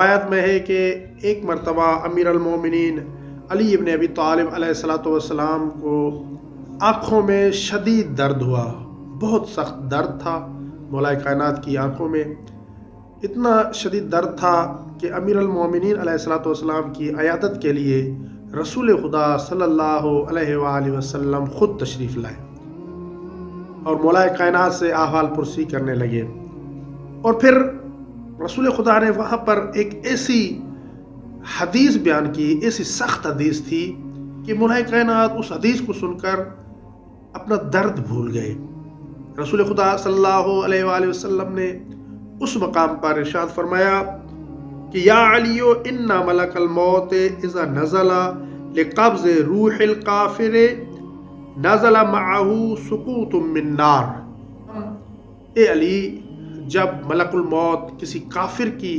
روایت میں ہے کہ ایک مرتبہ امیر المومنین علی ابن ابی طالب علیہ الصلوۃ والسلام کو آنکھوں میں شدید درد ہوا، بہت سخت درد تھا مولا کائنات کی آنکھوں میں، اتنا شدید درد تھا کہ امیر المومنین علیہ الصلوۃ والسلام کی عیادت کے لیے رسول خدا صلی اللہ علیہ وآلہ وسلم خود تشریف لائے اور مولا کائنات سے احوال پرسی کرنے لگے۔ اور پھر رسول خدا نے وہاں پر ایک ایسی حدیث بیان کی، ایسی سخت حدیث تھی کہ مولا کائنات اس حدیث کو سن کر اپنا درد بھول گئے۔ رسول خدا صلی اللہ علیہ وآلہ وسلم نے اس مقام پر ارشاد فرمایا کہ یا علی ان ملک الموت اذا نزل لقبض روح الکافر نزل معه سقوط من نار۔ اے علی، جب ملک الموت کسی کافر کی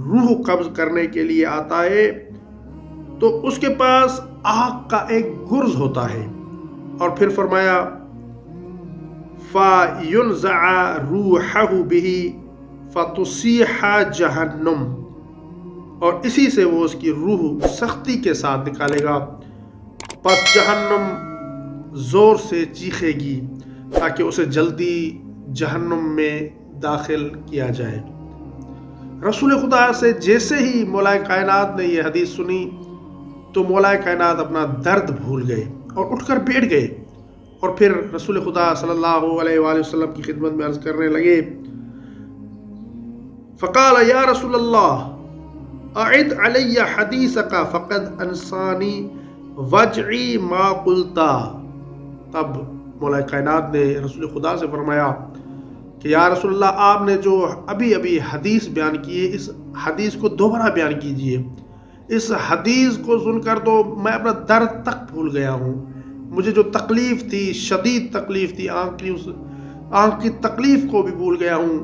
روح قبض کرنے کے لیے آتا ہے تو اس کے پاس آگ کا ایک گرز ہوتا ہے، اور پھر فرمایا فَيُنْزَعَ رُوحَهُ بِهِ فَتُصِيحَ جَهَنَّمُ، اور اسی سے وہ اس کی روح سختی کے ساتھ نکالے گا، پس جہنم زور سے چیخے گی تاکہ اسے جلدی جہنم میں داخل کیا جائے۔ رسول خدا سے جیسے ہی مولا کائنات نے یہ حدیث سنی تو مولا کائنات اپنا درد بھول گئے اور اٹھ کر بیٹھ گئے، اور پھر رسول خدا صلی اللہ علیہ وآلہ وسلم کی خدمت میں عرض کرنے لگے، فقال یا رسول اللہ اعد علی حدیثک فقد انسانی وجعی ما قلتا۔ تب مولا کائنات نے رسول خدا سے فرمایا کہ یا رسول اللہ، آپ نے جو ابھی حدیث بیان کی ہے، اس حدیث کو دوبارہ بیان کیجئے۔ اس حدیث کو سن کر تو میں اپنا درد تک بھول گیا ہوں، مجھے جو تکلیف تھی، شدید تکلیف تھی، آنکھ کی تکلیف کو بھی بھول گیا ہوں،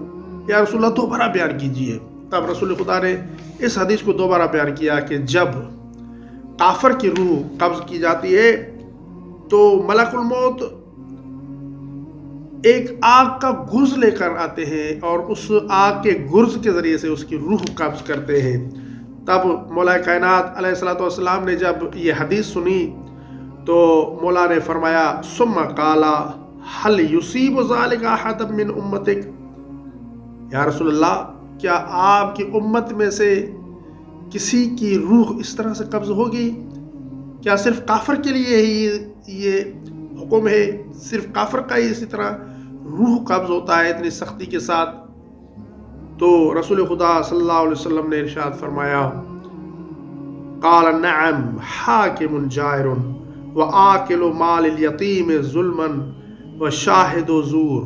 یا رسول اللہ دوبارہ بیان کیجئے۔ تب رسول خدا نے اس حدیث کو دوبارہ بیان کیا کہ جب کافر کی روح قبض کی جاتی ہے تو ملک الموت ایک آگ کا گرز لے کر آتے ہیں اور اس آگ کے گرز کے ذریعے سے اس کی روح قبض کرتے ہیں۔ تب مولا کائنات علیہ الصلوۃ والسلام نے جب یہ حدیث سنی تو مولا نے فرمایا ثم قال هل يصيب ذلك احد من امتك، یا رسول اللہ، کیا آپ کی امت میں سے کسی کی روح اس طرح سے قبض ہوگی؟ کیا صرف کافر کے لیے ہی یہ حکم ہے؟ صرف کافر کا ہی اسی طرح روح قبض ہوتا ہے اتنی سختی کے ساتھ؟ تو رسول خدا صلی اللہ علیہ وسلم نے ارشاد فرمایا قال نعم حاکم جائر وآکل مال الیتیم ظلما وشاہد زور۔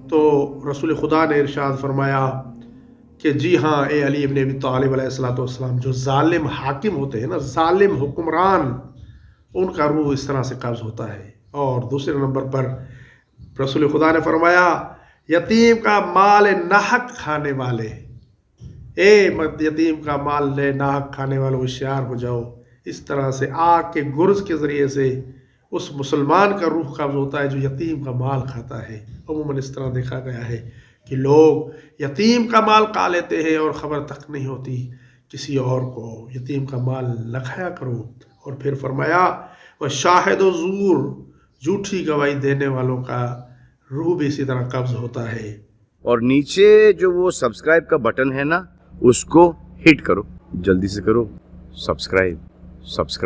تو رسول خدا نے ارشاد فرمایا کہ جی ہاں اے علی ابن ابی طالب علیہ الصلوۃ والسلام، جو ظالم حاکم ہوتے ہیں نا، ظالم حکمران، ان کا روح اس طرح سے قبض ہوتا ہے۔ اور دوسرے نمبر پر رسول خدا نے فرمایا یتیم کا مال ناحق کھانے والے، اے یتیم کا مال ناحق کھانے والے ہوشیار ہو جاؤ۔ اس طرح سے آگ کے گرز کے ذریعے سے اس مسلمان کا روح قبض ہوتا ہے جو یتیم کا مال کھاتا ہے۔ عموماً اس طرح دیکھا گیا ہے کہ لوگ یتیم کا مال کھا لیتے ہیں اور خبر تک نہیں ہوتی کسی اور کو۔ یتیم کا مال نہ کھایا کرو۔ اور پھر فرمایا وہ شاہد و زور، جھوٹی گواہی دینے والوں کا روح بھی اسی طرح قبض ہوتا ہے۔ اور نیچے جو وہ سبسکرائب کا بٹن ہے نا، اس کو ہٹ کرو، جلدی سے کرو سبسکرائب۔